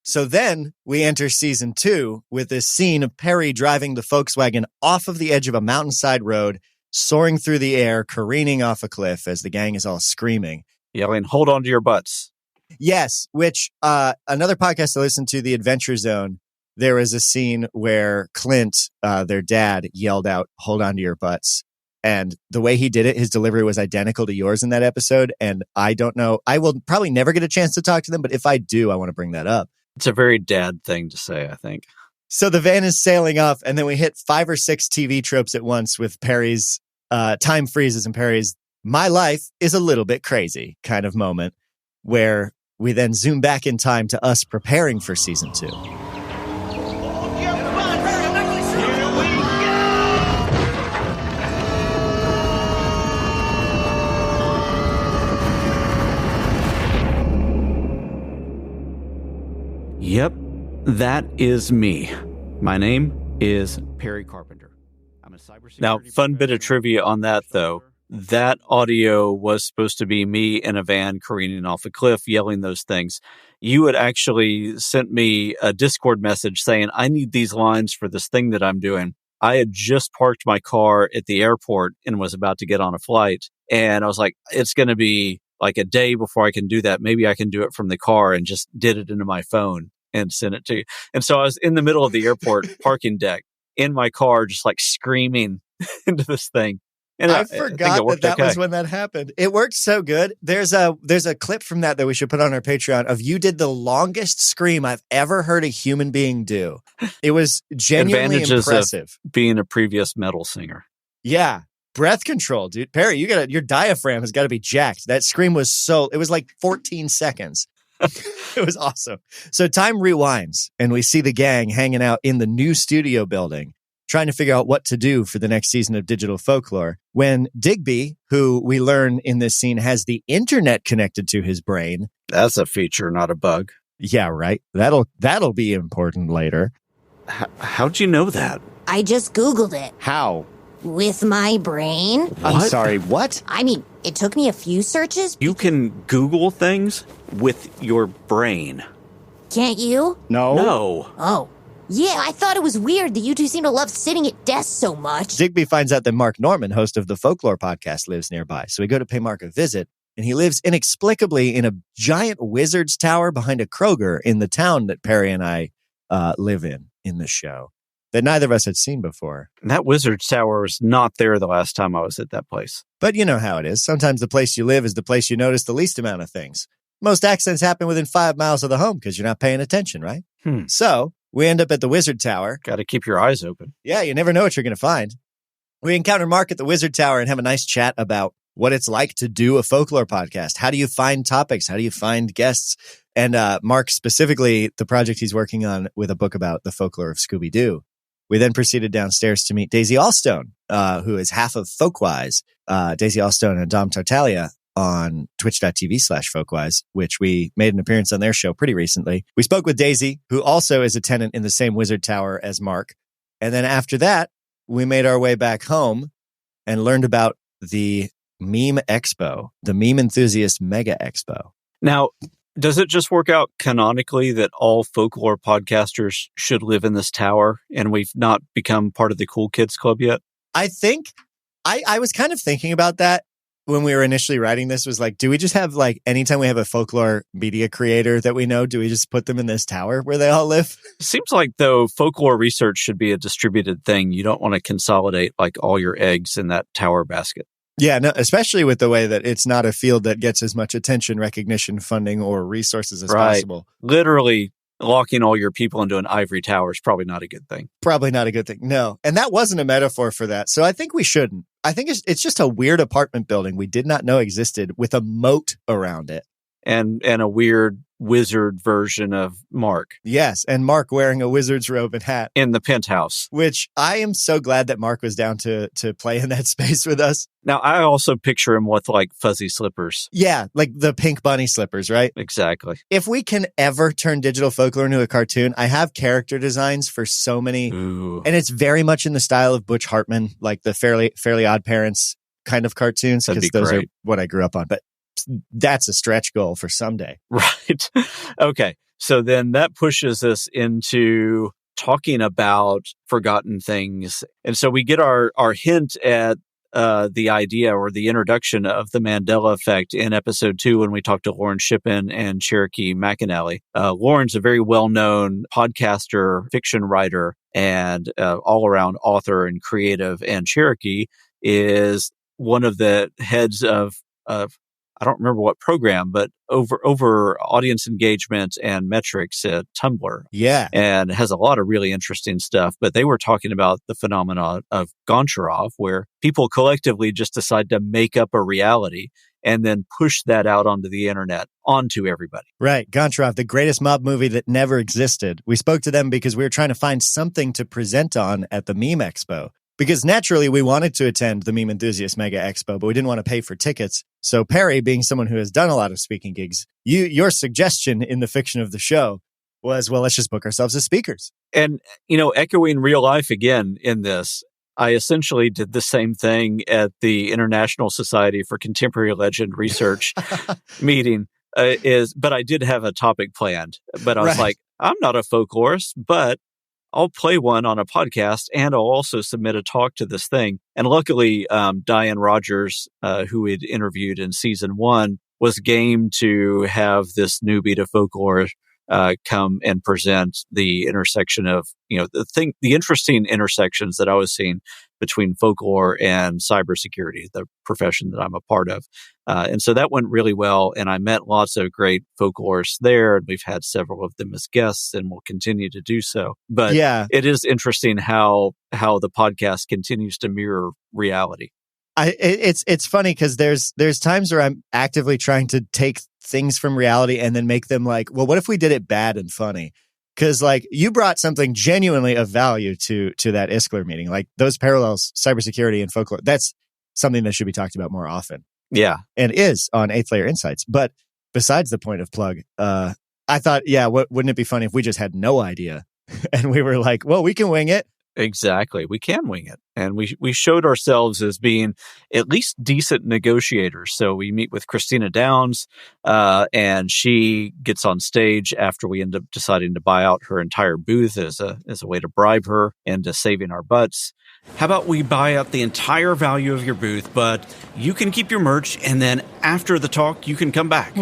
So then we enter season 2 with this scene of Perry driving the Volkswagen off of the edge of a mountainside road, soaring through the air, careening off a cliff as the gang is all screaming. Yelling, hold on to your butts. Yes, which another podcast I listened to, The Adventure Zone, there was a scene where Clint, their dad, yelled out, hold on to your butts. And the way he did it, his delivery was identical to yours in that episode. And I don't know, I will probably never get a chance to talk to them, but if I do, I want to bring that up. It's a very dad thing to say, I think. So the van is sailing off, and then we hit 5 or 6 TV tropes at once with Perry's time freezes and Perry's "my life is a little bit crazy" kind of moment, where we then zoom back in time to us preparing for season 2. Yep, that is me. My name is Perry Carpenter. I'm a cybersecurity. Now, fun bit of trivia on that, though. That audio was supposed to be me in a van careening off a cliff, yelling those things. You had actually sent me a Discord message saying, I need these lines for this thing that I'm doing. I had just parked my car at the airport and was about to get on a flight. And I was like, it's going to be like a day before I can do that. Maybe I can do it from the car, and just did it into my phone. and send it to you. And so I was in the middle of the airport parking deck in my car, just like screaming into this thing. And I forgot that was when that happened. It worked so good. There's a clip from that we should put on our Patreon of you did the longest scream I've ever heard a human being do. It was genuinely impressive. Of being a previous metal singer. Yeah. Breath control, dude. Perry, your diaphragm has got to be jacked. That scream was it was like 14 seconds. It was awesome. So time rewinds and we see the gang hanging out in the new studio building, trying to figure out what to do for the next season of Digital Folklore, when Digby, who we learn in this scene has the internet connected to his brain. That's a feature, not a bug. Yeah, right. That'll be important later. How'd you know that? I just Googled it. How? With my brain? What? I'm sorry, what? I mean, it took me a few searches. You can Google things with your brain. Can't you? No. Oh. Yeah, I thought it was weird that you two seem to love sitting at desks so much. Digby finds out that Mark Norman, host of the Folklore podcast, lives nearby. So we go to pay Mark a visit, and he lives inexplicably in a giant wizard's tower behind a Kroger in the town that Perry and I live in the show, that neither of us had seen before. And that wizard's tower was not there the last time I was at that place. But you know how it is. Sometimes the place you live is the place you notice the least amount of things. Most accidents happen within 5 miles of the home because you're not paying attention, right? So we end up at the Wizard Tower. Got to keep your eyes open. Yeah, you never know what you're going to find. We encounter Mark at the Wizard Tower and have a nice chat about what it's like to do a folklore podcast. How do you find topics? How do you find guests? And Mark, specifically, the project he's working on with a book about the folklore of Scooby-Doo. We then proceeded downstairs to meet Daisy Allstone, who is half of Folkwise. Daisy Allstone and Dom Tartaglia on twitch.tv/Folkwise, which we made an appearance on their show pretty recently. We spoke with Daisy, who also is a tenant in the same Wizard Tower as Mark. And then after that, we made our way back home and learned about the Meme Expo, the Meme Enthusiast Mega Expo. Now, does it just work out canonically that all folklore podcasters should live in this tower and we've not become part of the Cool Kids Club yet? I think I was kind of thinking about that when we were initially writing this, was like, do we just have like, anytime we have a folklore media creator that we know, do we just put them in this tower where they all live? Seems like, though, folklore research should be a distributed thing. You don't want to consolidate like all your eggs in that tower basket. Yeah, no, especially with the way that it's not a field that gets as much attention, recognition, funding, or resources as possible. Literally locking all your people into an ivory tower is probably not a good thing. Probably not a good thing. No. And that wasn't a metaphor for that. So I think we shouldn't. I think it's just a weird apartment building we did not know existed with a moat around it. And a weird wizard version of Mark. Yes, and Mark wearing a wizard's robe and hat. In the penthouse. Which I am so glad that Mark was down to play in that space with us. Now, I also picture him with like fuzzy slippers. Yeah, like the pink bunny slippers, right? Exactly. If we can ever turn Digital Folklore into a cartoon, I have character designs for so many. Ooh. And it's very much in the style of Butch Hartman, like the Fairly Odd Parents kind of cartoons, because those are what I grew up on. But that's a stretch goal for someday. Right. Okay. So then that pushes us into talking about forgotten things. And so we get our hint at the idea or the introduction of the Mandela effect in episode 2 when we talked to Lauren Shippen and Cherokee McAnally. Lauren's a very well-known podcaster, fiction writer, and all-around author and creative. And Cherokee is one of the heads of I don't remember what program, but over audience engagement and metrics at Tumblr. Yeah. And has a lot of really interesting stuff. But they were talking about the phenomenon of Goncharov, where people collectively just decide to make up a reality and then push that out onto the internet, onto everybody. Right. Goncharov, the greatest mob movie that never existed. We spoke to them because we were trying to find something to present on at the Meme Expo. Because naturally, we wanted to attend the Meme Enthusiast Mega Expo, but we didn't want to pay for tickets. So Perry, being someone who has done a lot of speaking gigs, your suggestion in the fiction of the show was, well, let's just book ourselves as speakers. And, echoing real life again in this, I essentially did the same thing at the International Society for Contemporary Legend Research meeting. But I did have a topic planned. But I was like, I'm not a folklorist, but I'll play one on a podcast, and I'll also submit a talk to this thing. And luckily, Diane Rogers, who we'd interviewed in season 1, was game to have this newbie to folklore come and present the intersection of, the interesting intersections that I was seeing between folklore and cybersecurity, the profession that I'm a part of. And so that went really well. And I met lots of great folklorists there. And we've had several of them as guests and will continue to do so. But it is interesting how the podcast continues to mirror reality. It's funny because there's times where I'm actively trying to take things from reality and then make them like, well, what if we did it bad and funny? Because like you brought something genuinely of value to that Iskler meeting, like those parallels, cybersecurity and folklore. That's something that should be talked about more often. Yeah, and is on Eighth Layer Insights. But besides the point of plug, I thought, wouldn't it be funny if we just had no idea and we were like, well, we can wing it. Exactly. We can wing it. And we showed ourselves as being at least decent negotiators. So we meet with Christina Downs, and she gets on stage after we end up deciding to buy out her entire booth as a way to bribe her into saving our butts. How about we buy out the entire value of your booth, but you can keep your merch, and then after the talk, you can come back.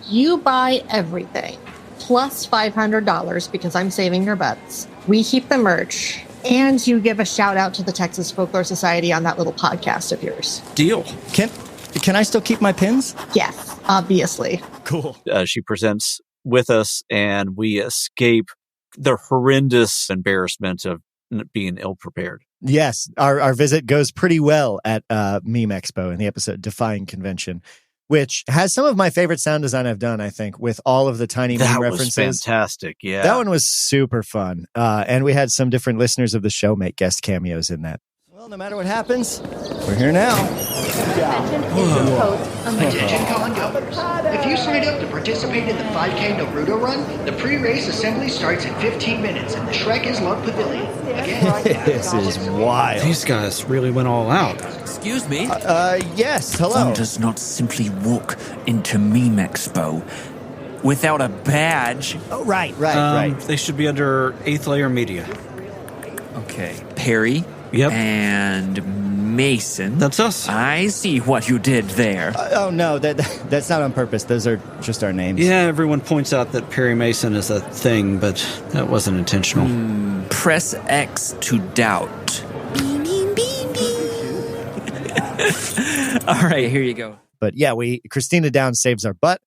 You buy everything, plus $500 because I'm saving your butts. We keep the merch, and you give a shout out to the Texas Folklore Society on that little podcast of yours. Deal. Can I still keep my pins? Yes, obviously. Cool. She presents with us, and we escape the horrendous embarrassment of being ill-prepared. Yes, our visit goes pretty well at Meme Expo in the episode Defying Convention, which has some of my favorite sound design I've done, I think, with all of the tiny meme references. That was fantastic, yeah. That one was super fun. And we had some different listeners of the show make guest cameos in that. Well, no matter what happens, we're here now. Attention con goers. If you signed up to participate in the 5K Naruto run, the pre-race assembly starts in 15 minutes in the Shrek is Love Pavilion. Again, this is wild. These guys really went all out. Excuse me? Yes, hello. One does not simply walk into Meme Expo without a badge. Oh, right. They should be under 8th Layer Media. Okay. Perry. Yep. And Mason. That's us. I see what you did there. Oh, no, that's not on purpose. Those are just our names. Yeah, everyone points out that Perry Mason is a thing, but that wasn't intentional. Press X to doubt. All right, here you go. But yeah, Christina Downs saves our butt.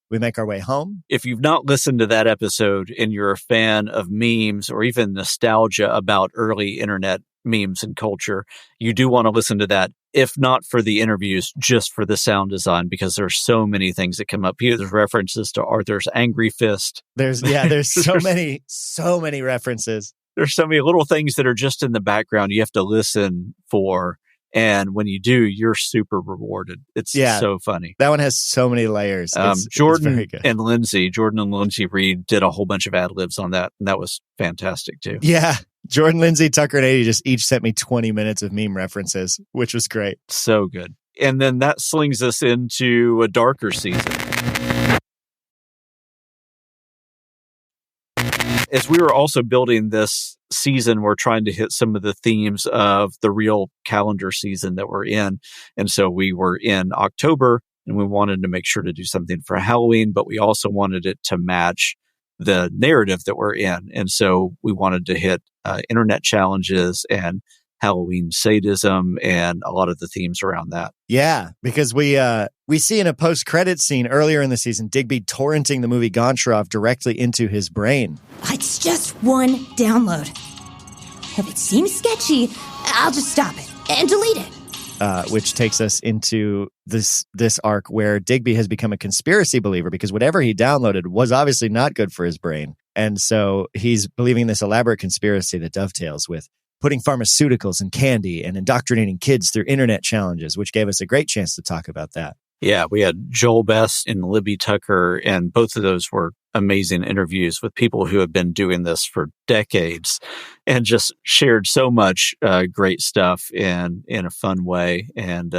We make our way home. If you've not listened to that episode and you're a fan of memes or even nostalgia about early internet memes and culture, you do want to listen to that, if not for the interviews, just for the sound design, because there's so many things that come up here. There's references to Arthur's Angry Fist. There's so many references. There's so many little things that are just in the background you have to listen for. And when you do, you're super rewarded. It's so funny. That one has so many layers. Jordan and Lindsay Reed did a whole bunch of ad-libs on that. And that was fantastic too. Yeah. Jordan, Lindsay, Tucker, and 80 just each sent me 20 minutes of meme references, which was great. So good. And then that slings us into a darker season. As we were also building this season, we're trying to hit some of the themes of the real calendar season that we're in. And so we were in October and we wanted to make sure to do something for Halloween, but we also wanted it to match the narrative that we're in. And so we wanted to hit internet challenges and Halloween sadism and a lot of the themes around that. Yeah, because we see in a post-credit scene earlier in the season, Digby torrenting the movie Goncharov directly into his brain. It's just one download. If it seems sketchy, I'll just stop it and delete it. Which takes us into this arc where Digby has become a conspiracy believer because whatever he downloaded was obviously not good for his brain. And so he's believing this elaborate conspiracy that dovetails with putting pharmaceuticals in candy and indoctrinating kids through internet challenges, which gave us a great chance to talk about that. Yeah, we had Joel Best and Libby Tucker, and both of those were amazing interviews with people who have been doing this for decades and just shared so much great stuff in a fun way. And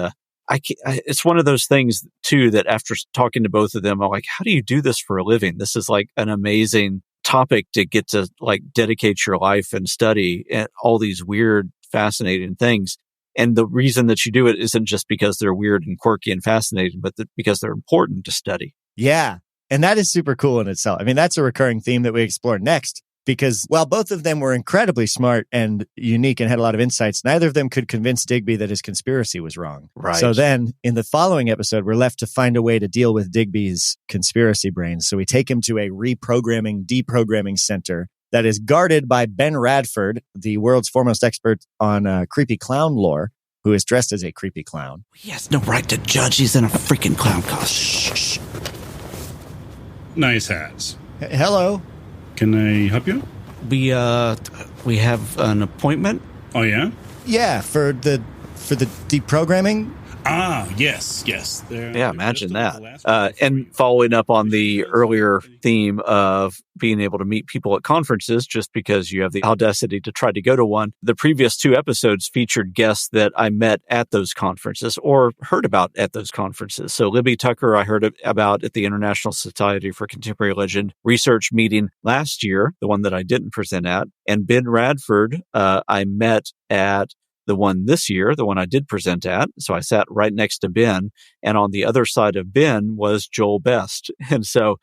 it's one of those things, too, that after talking to both of them, I'm like, how do you do this for a living? This is like an amazing topic to get to like dedicate your life and study and all these weird, fascinating things. And the reason that you do it isn't just because they're weird and quirky and fascinating, but because they're important to study. Yeah. And that is super cool in itself. I mean, that's a recurring theme that we explore next, because while both of them were incredibly smart and unique and had a lot of insights, neither of them could convince Digby that his conspiracy was wrong. Right. So then in the following episode, we're left to find a way to deal with Digby's conspiracy brains. So we take him to a reprogramming, deprogramming center that is guarded by Ben Radford, the world's foremost expert on creepy clown lore, who is dressed as a creepy clown. He has no right to judge. He's in a freaking clown costume. Shh. Nice hats. Hello. Can I help you? We have an appointment. Oh, yeah? Yeah, for the deprogramming. Ah, yes. Yeah, imagine that. And following up on the earlier theme of being able to meet people at conferences just because you have the audacity to try to go to one, the previous 2 episodes featured guests that I met at those conferences or heard about at those conferences. So Libby Tucker, I heard about at the International Society for Contemporary Legend research meeting last year, the one that I didn't present at. And Ben Radford, I met at the one this year, the one I did present at. So I sat right next to Ben, and on the other side of Ben was Joel Best. And so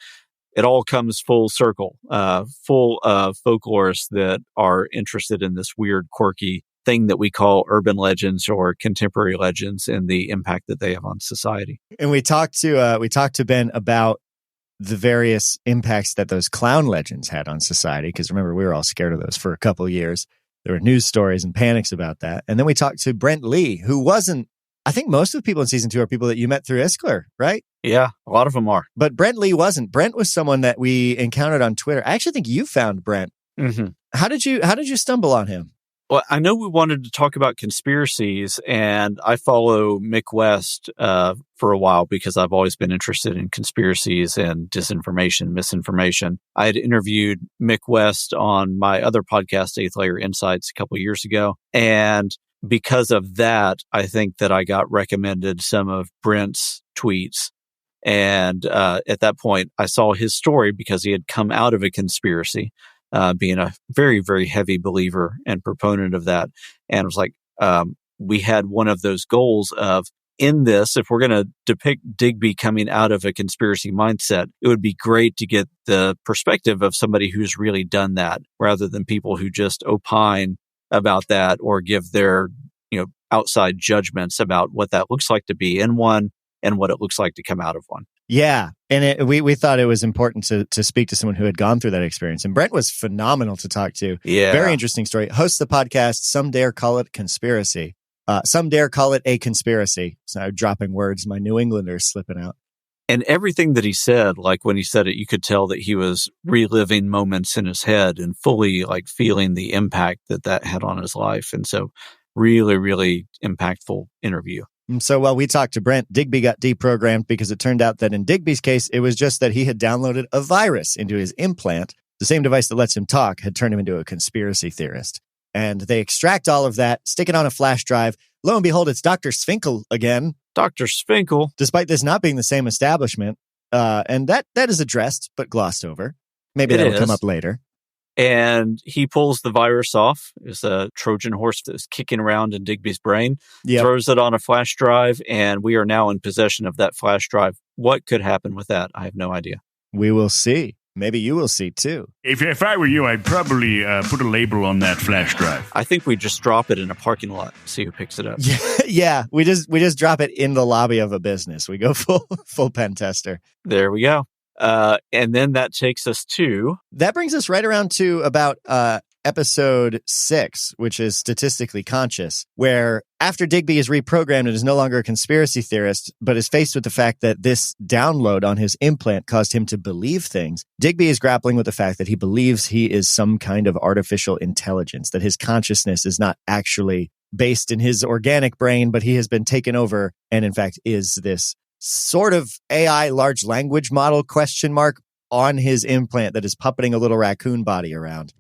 it all comes full circle, full of folklorists that are interested in this weird, quirky thing that we call urban legends or contemporary legends and the impact that they have on society. And we talked to Ben about the various impacts that those clown legends had on society, because remember, we were all scared of those for a couple of years. There were news stories and panics about that. And then we talked to Brent Lee, who wasn't, I think most of the people in season 2 are people that you met through Iskler, right? Yeah, a lot of them are. But Brent Lee wasn't. Brent was someone that we encountered on Twitter. I actually think you found Brent. Mm-hmm. How did you stumble on him? Well, I know we wanted to talk about conspiracies, and I follow Mick West for a while because I've always been interested in conspiracies and disinformation, misinformation. I had interviewed Mick West on my other podcast, 8th Layer Insights, a couple of years ago. And because of that, I think that I got recommended some of Brent's tweets. And at that point, I saw his story because he had come out of a conspiracy. Being a very, very heavy believer and proponent of that. And it was like, we had one of those goals of, in this, if we're going to depict Digby coming out of a conspiracy mindset, it would be great to get the perspective of somebody who's really done that rather than people who just opine about that or give their, outside judgments about what that looks like to be in one and what it looks like to come out of one. Yeah. And we thought it was important to speak to someone who had gone through that experience. And Brent was phenomenal to talk to. Yeah. Very interesting story. Hosts the podcast, Some Dare Call It Conspiracy. Some dare call it a conspiracy. So I'm dropping words. My New Englander's slipping out. And everything that he said, like when he said it, you could tell that he was reliving moments in his head and fully feeling the impact that had on his life. And so really, really impactful interview. So while we talked to Brent, Digby got deprogrammed because it turned out that in Digby's case, it was just that he had downloaded a virus into his implant. The same device that lets him talk had turned him into a conspiracy theorist. And they extract all of that, stick it on a flash drive. Lo and behold, it's Dr. Sfinkel again. Dr. Sfinkel. Despite this not being the same establishment. And that is addressed, but glossed over. Maybe that'll come up later. And he pulls the virus off. It's a Trojan horse that's kicking around in Digby's brain, throws it on a flash drive, and we are now in possession of that flash drive. What could happen with that? I have no idea. We will see. Maybe you will see, too. If I were you, I'd probably put a label on that flash drive. I think we just drop it in a parking lot, see who picks it up. Yeah, we just drop it in the lobby of a business. We go full pen tester. There we go. And then that takes us to... That brings us right around to about episode 6, which is Statistically Conscious, where after Digby is reprogrammed and is no longer a conspiracy theorist, but is faced with the fact that this download on his implant caused him to believe things, Digby is grappling with the fact that he believes he is some kind of artificial intelligence, that his consciousness is not actually based in his organic brain, but he has been taken over and in fact is this sort of AI large language model ? On his implant that is puppeting a little raccoon body around.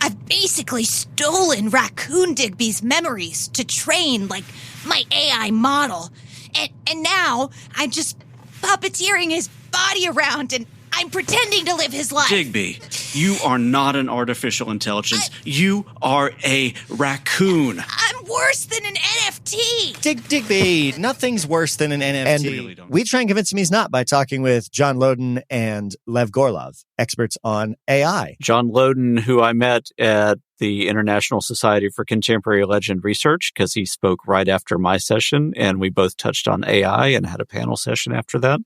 I've basically stolen Raccoon Digby's memories to train, my AI model. And now I'm just puppeteering his body around and I'm pretending to live his life. Digby, you are not an artificial intelligence. You are a raccoon. I'm worse than an NFT. Digby, nothing's worse than an NFT. And we try and convince him he's not by talking with John Loden and Lev Gorlov, experts on AI. John Loden, who I met at the International Society for Contemporary Legend Research, because he spoke right after my session, and we both touched on AI and had a panel session after that,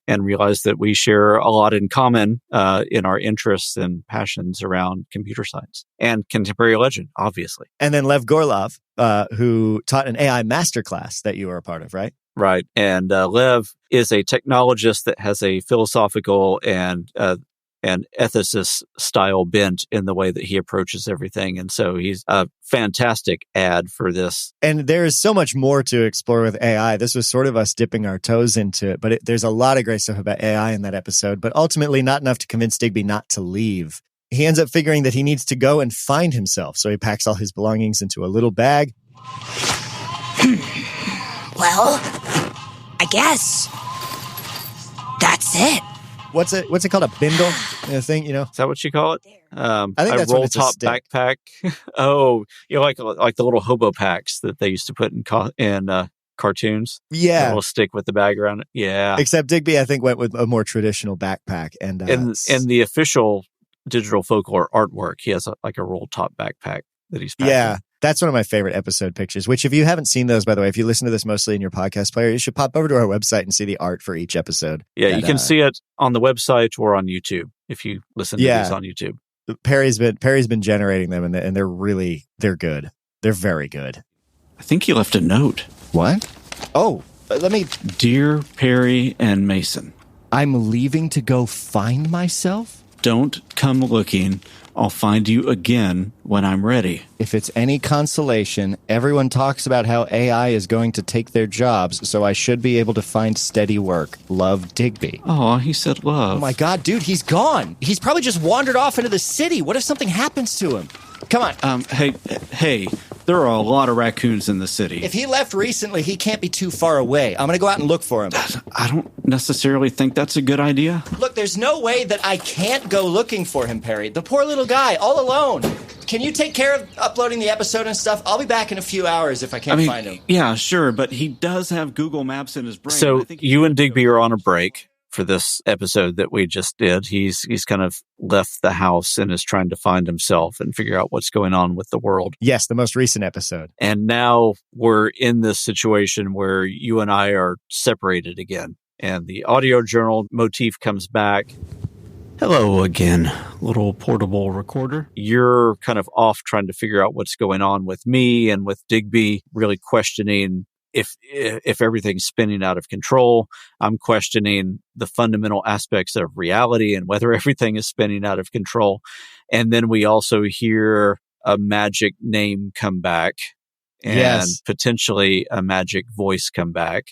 and realized that we share a lot in common in our interests and passions around computer science and contemporary legend, obviously. And then Lev Gorlov, who taught an AI masterclass that you were a part of, right? Right. And Lev is a technologist that has a philosophical and ethicist style bent in the way that he approaches everything. And so he's a fantastic ad for this. And there is so much more to explore with AI. This was sort of us dipping our toes into it, but there's a lot of great stuff about AI in that episode, but ultimately not enough to convince Digby not to leave. He ends up figuring that he needs to go and find himself. So he packs all his belongings into a little bag. Well, I guess that's it. What's it called? A bindle thing, you know? Is that what you call it? I think that's roll when it's a top stick. backpack. Oh, like the little hobo packs that they used to put in cartoons. Yeah. A little stick with the bag around it. Yeah. Except Digby, I think, went with a more traditional backpack. And in the official Digital Folklore artwork, he has a roll top backpack that he's packing. Yeah. That's one of my favorite episode pictures, which if you haven't seen those, by the way, if you listen to this mostly in your podcast player, you should pop over to our website and see the art for each episode. Yeah, you can see it on the website or on YouTube if you listen to these on YouTube. Perry's been generating them, and they're good. They're very good. I think he left a note. What? Oh, let me... Dear Perry and Mason, I'm leaving to go find myself? Don't come looking. I'll find you again when I'm ready. If it's any consolation, everyone talks about how AI is going to take their jobs, so I should be able to find steady work. Love, Digby. Oh, he said love. Oh my God, dude, he's gone. He's probably just wandered off into the city. What if something happens to him? Come on. Hey, there are a lot of raccoons in the city. If he left recently, he can't be too far away. I'm going to go out and look for him. I don't necessarily think that's a good idea. Look, there's no way that I can't go looking for him, Perry. The poor little guy, all alone. Can you take care of uploading the episode and stuff? I'll be back in a few hours if I can't find him. Yeah, sure, but he does have Google Maps in his brain. So you and Digby are on a break for this episode that we just did. He's kind of left the house and is trying to find himself and figure out what's going on with the world. Yes, the most recent episode. And now we're in this situation where you and I are separated again. And the audio journal motif comes back. Hello again, little portable recorder. You're kind of off trying to figure out what's going on with me and with Digby, really questioning if everything's spinning out of control. I'm questioning the fundamental aspects of reality and whether everything is spinning out of control. And then we also hear a magic name come back and potentially a magic voice come back.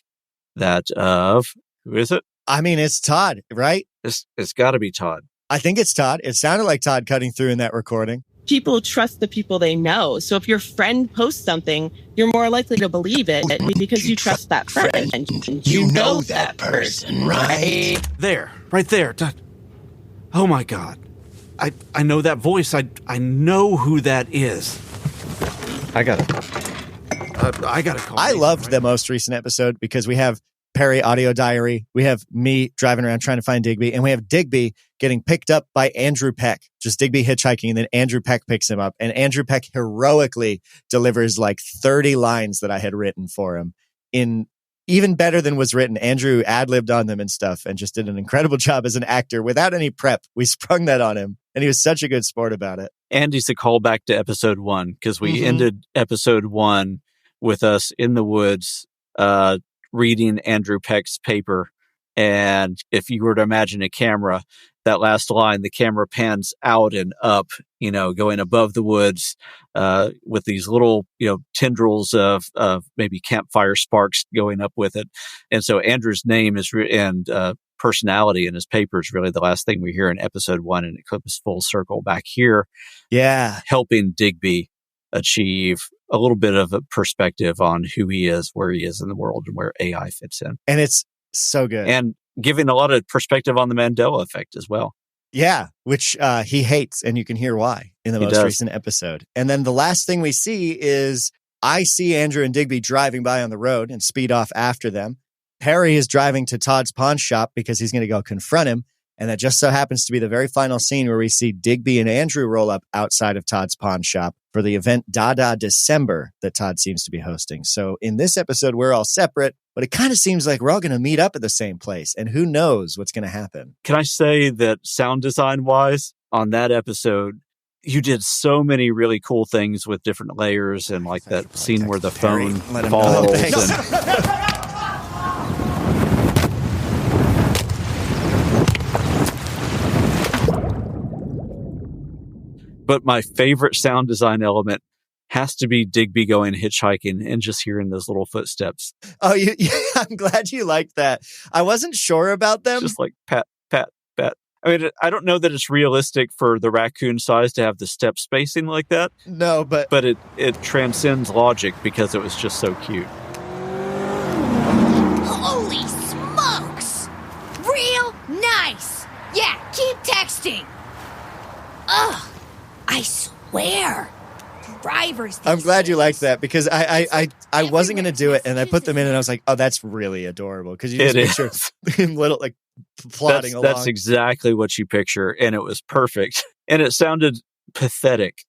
That of, who is it? I mean, it's Todd, right? It's got to be Todd. I think it's Todd. It sounded like Todd cutting through in that recording. People trust the people they know. So if your friend posts something, you're more likely to believe it because you trust that friend. You know that person, right? There, right there. Oh my God. I know that voice. I know who that is. I got it. I got to call. I loved the most recent episode because we have Perry audio diary. We have me driving around trying to find Digby, and we have Digby getting picked up by Andrew Peck. Just Digby hitchhiking, and then Andrew Peck picks him up, and Andrew Peck heroically delivers like 30 lines that I had written for him in even better than was written. Andrew ad-libbed on them and stuff and just did an incredible job as an actor without any prep. We sprung that on him, and he was such a good sport about it. Andy's a callback to episode 1 because we ended episode 1 with us in the woods, reading Andrew Peck's paper. And if you were to imagine a camera, that last line, the camera pans out and up, going above the woods, with these little, tendrils of maybe campfire sparks going up with it. And so Andrew's name is, and personality in his paper is really the last thing we hear in episode 1. And it comes full circle back here. Yeah. Helping Digby achieve a little bit of a perspective on who he is, where he is in the world, and where AI fits in. And it's so good. And giving a lot of perspective on the Mandela effect as well. Yeah, which he hates, and you can hear why in the most recent episode. And then the last thing we see is I see Andrew and Digby driving by on the road and speed off after them. Harry is driving to Todd's pawn shop because he's going to go confront him. And that just so happens to be the very final scene where we see Digby and Andrew roll up outside of Todd's pawn shop for the event Dada December that Todd seems to be hosting. So in this episode, we're all separate, but it kind of seems like we're all going to meet up at the same place. And who knows what's going to happen. Can I say that sound design wise on that episode, you did so many really cool things with different layers and like that scene where the phone falls. But my favorite sound design element has to be Digby going hitchhiking and just hearing those little footsteps. Oh, I'm glad you liked that. I wasn't sure about them. Just like pat, pat, pat. I mean, I don't know that it's realistic for the raccoon size to have the step spacing like that. No, but it transcends logic because it was just so cute. Holy smokes! Real nice! Yeah, keep texting! Ugh! I swear. Drivers. I'm glad you liked that because I wasn't going to do it and I put them in and I was like, oh, that's really adorable because you just picture him little like plodding along. That's exactly what you picture and it was perfect and it sounded pathetic.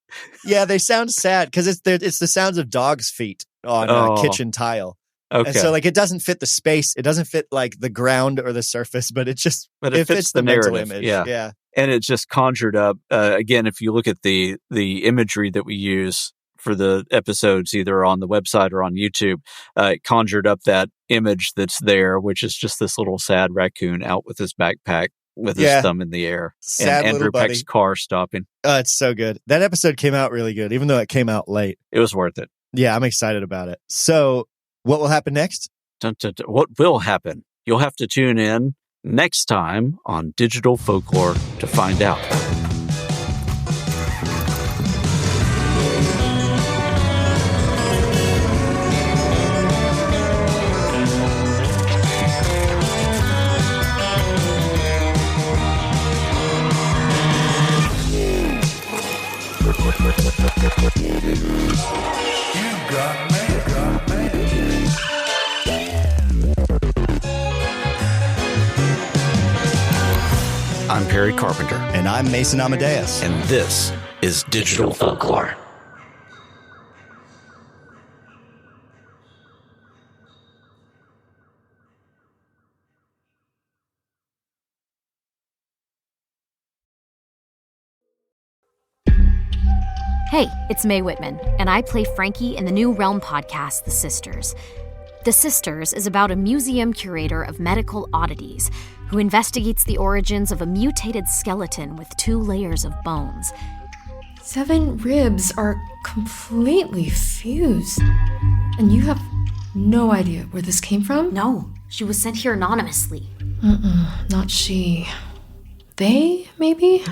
Yeah, they sound sad because it's the sounds of dogs' feet on kitchen tile. Okay. And so like it doesn't fit the space. It doesn't fit like the ground or the surface, but it fits the narrative. mental image. Yeah. And it just conjured up, again, if you look at the imagery that we use for the episodes, either on the website or on YouTube, it conjured up that image that's there, which is just this little sad raccoon out with his backpack with his thumb in the air. Sad and Andrew Peck's car stopping. Oh, it's so good. That episode came out really good, even though it came out late. It was worth it. Yeah, I'm excited about it. So what will happen next? What will happen? You'll have to tune in next time on Digital Folklore to find out. I'm Perry Carpenter. And I'm Mason Amadeus. And this is Digital Folklore. Hey, it's Mae Whitman, and I play Frankie in the new Realm podcast, The Sisters. The Sisters is about a museum curator of medical oddities who investigates the origins of a mutated skeleton with 2 layers of bones. 7 ribs are completely fused. And you have no idea where this came from? No, she was sent here anonymously. Not she. They, maybe?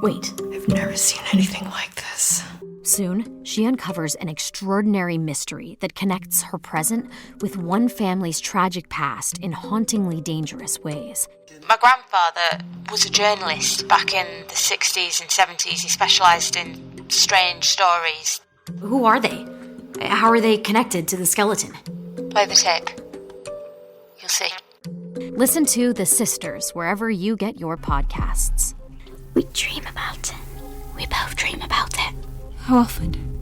Wait. I've never seen anything like this. Soon, she uncovers an extraordinary mystery that connects her present with one family's tragic past in hauntingly dangerous ways. My grandfather was a journalist back in the 60s and 70s. He specialised in strange stories. Who are they? How are they connected to the skeleton? Play the tape. You'll see. Listen to The Sisters wherever you get your podcasts. We dream about it. We both dream about it. How often?